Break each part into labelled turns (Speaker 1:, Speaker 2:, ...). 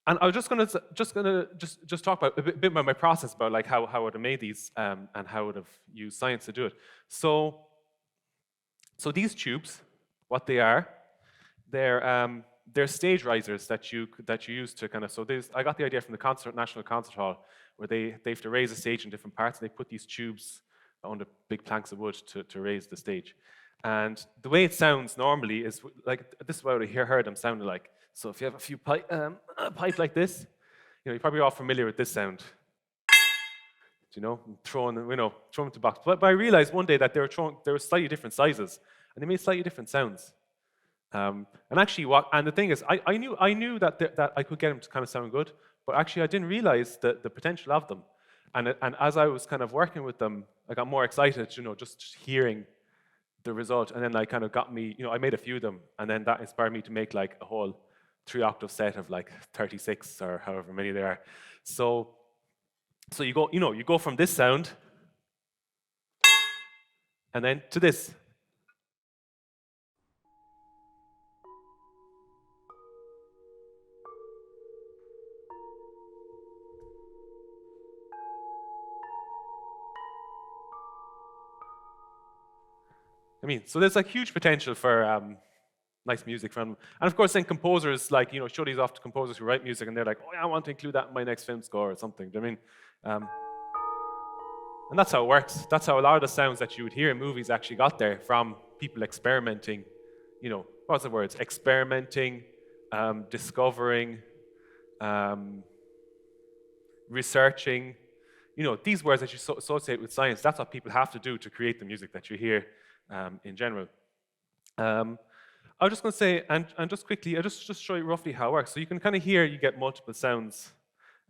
Speaker 1: And I was just talk about a bit about my process about like how I would have made these and how I would have used science to do it. So these tubes, what they are, they're stage risers that you use to kind of. So I got the idea from the National Concert Hall, where they have to raise the stage in different parts. And they put these tubes under big planks of wood to raise the stage. And the way it sounds normally is like this is what I heard them sounding like. So if you have a few a pipe like this, you're probably all familiar with this sound. Throwing them to the box. But I realized one day that they were slightly different sizes, and they made slightly different sounds. And actually, the thing is, I knew that I could get them to kind of sound good, but actually I didn't realize the potential of them. And as I was kind of working with them, I got more excited, just hearing the result. And then that kind of got me, I made a few of them, and then that inspired me to make like a whole 3-octave set of like 36 or however many there are. So you go from this sound and then to this. So there's like huge potential for nice music from them. And of course, then composers show these off to composers who write music, and they're like, oh yeah, I want to include that in my next film score or something. Do you know what I mean? And that's how it works. That's how a lot of the sounds that you would hear in movies actually got there, from people experimenting. What's the words? Experimenting, discovering, researching. These words that you associate with science, that's what people have to do to create the music that you hear in general. I was just going to say, and just quickly, I'll just show you roughly how it works. So you can kind of hear, you get multiple sounds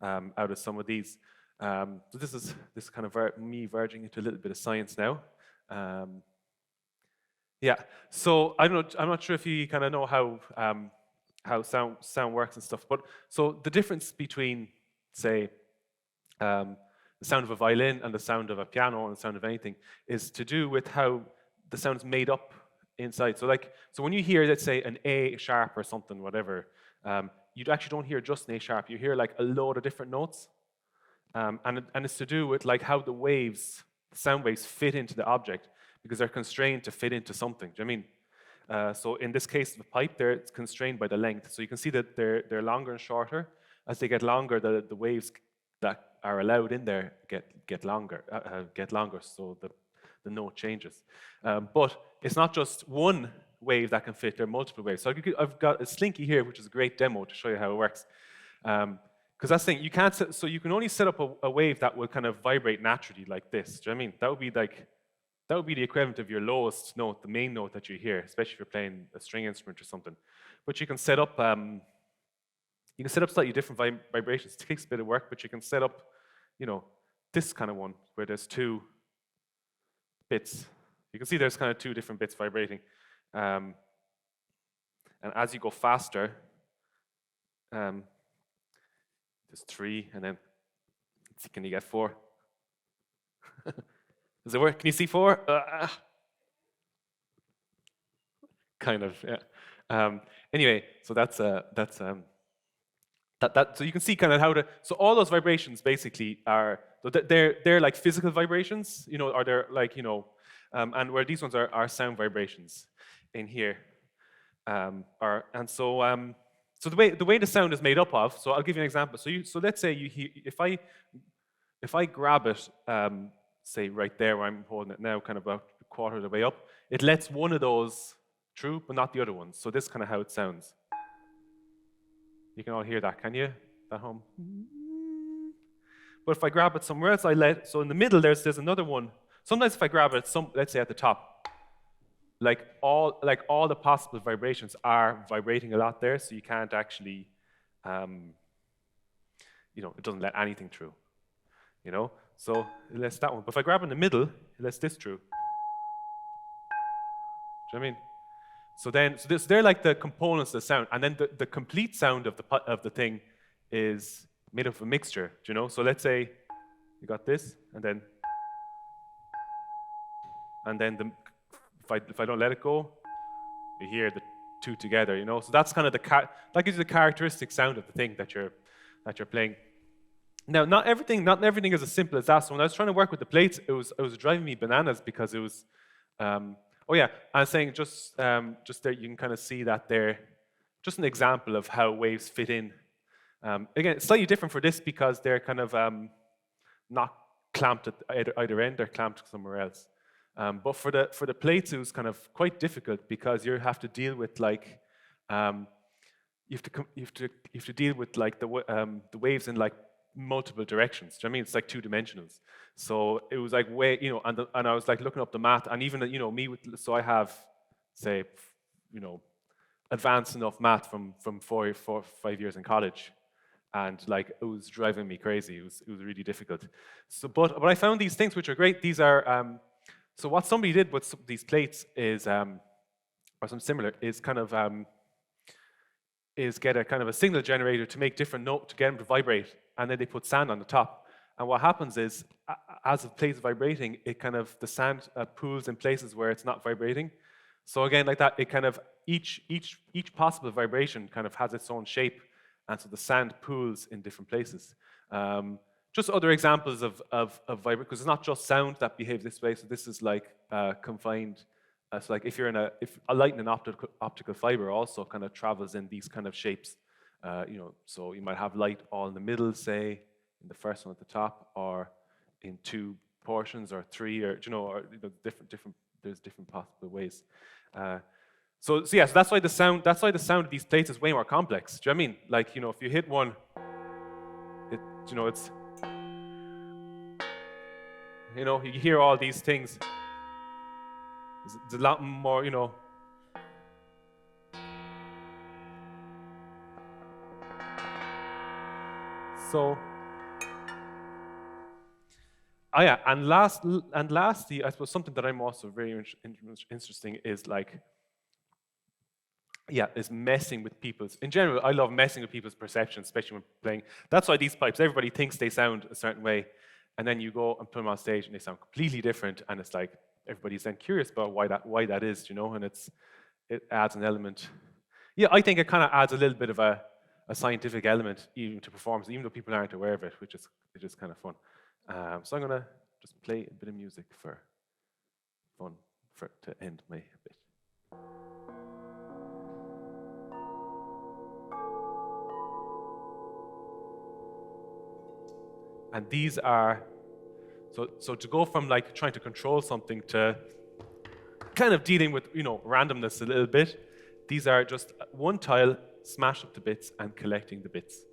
Speaker 1: out of some of these. So this is kind of me verging into a little bit of science now. Yeah. So I'm not sure if you kind of know how sound works and stuff. But so the difference between, say, the sound of a violin and the sound of a piano and the sound of anything is to do with how the sound's made up inside. So when you hear, let's say, an A sharp or something, whatever, you actually don't hear just an A sharp. You hear like a load of different notes, and it's to do with like how the sound waves fit into the object, because they're constrained to fit into something. Do you know what I mean? So in this case, the pipe there, it's constrained by the length. So you can see that they're longer and shorter. As they get longer, the waves that are allowed in there get longer. So the note changes. But it's not just one wave that can fit, there are multiple waves. So I've got a slinky here, which is a great demo to show you how it works. Because that's the thing, you can only set up a wave that will kind of vibrate naturally like this. Do you know what I mean? That would be the equivalent of your lowest note, the main note that you hear, especially if you're playing a string instrument or something. But you can set up slightly different vibrations. It takes a bit of work, but you can set up, this kind of one where there's 2 bits. You can see there's kind of 2 different bits vibrating. And as you go faster, there's 3, and then let's see, can you get 4? Does it work? Can you see 4? Kind of, yeah. Anyway, so that's so you can see kind of how so all those vibrations basically are, they're like physical vibrations, or they're like, and where these ones are sound vibrations in here. So the way the sound is made up of, so I'll give you an example. So let's say you hear, if I grab it, say right there where I'm holding it now, kind of about a quarter of the way up, it lets one of those through, but not the other ones. So this is kind of how it sounds. You can all hear that, can you? At home. But if I grab it somewhere else, so in the middle there's another one. Sometimes if I grab it, let's say at the top, like all the possible vibrations are vibrating a lot there, so you can't actually, it doesn't let anything through, So it lets that one. But if I grab in the middle, it lets this through. Do you know what I mean? So they're like the components of the sound, and then the complete sound of the thing is made up of a mixture. Do you know? So let's say you got this, and then if I don't let it go, you hear the 2 together. So that's kind of that gives you the characteristic sound of the thing that you're that you're playing. Now, not everything is as simple as that. So when I was trying to work with the plates, it was driving me bananas because it was. Oh yeah, I was saying just there you can kind of see that they're just an example of how waves fit in. Again, it's slightly different for this because they're kind of not clamped at either end; they're clamped somewhere else. But for the plates, it was kind of quite difficult because you have to deal with like you have to deal with like the waves in like multiple directions. Do you know what I mean? It's like two-dimensionals. So it was like and I was like looking up the math, and even so I have, say, advanced enough math from 5 years in college, and like it was driving me crazy. It was really difficult. So, but I found these things which are great. These are so what somebody did with these plates is or something similar is kind of is get a kind of a signal generator to make different notes to get them to vibrate, and then they put sand on the top. And what happens is, as the plate is vibrating, it kind of the sand pools in places where it's not vibrating. So again, like that, it kind of each possible vibration kind of has its own shape, and so the sand pools in different places. Just other examples of vibration, because it's not just sound that behaves this way. So this is like confined. So like if a light in an optical fiber also kind of travels in these kind of shapes, so you might have light all in the middle, say in the first one at the top, or in two portions, or three, or different. There's different possible ways. So yeah, so that's why the sound of these plates is way more complex. Do you know what I mean? Like if you hit one, it's you hear all these things. It's a lot more, So, yeah, and lastly, I suppose something that I'm also very interesting is like, is messing with people's. In general, I love messing with people's perceptions, especially when playing. That's why these pipes, everybody thinks they sound a certain way, and then you go and put them on stage and they sound completely different, and it's like everybody's then curious about why that is, and it adds an element. Yeah, I think it kind of adds a little bit of a scientific element even to performance, even though people aren't aware of it, which is kind of fun. So I'm gonna just play a bit of music for fun to end my bit. And these are, so to go from like trying to control something to kind of dealing with, randomness a little bit, these are just one tile smashed up to bits and collecting the bits.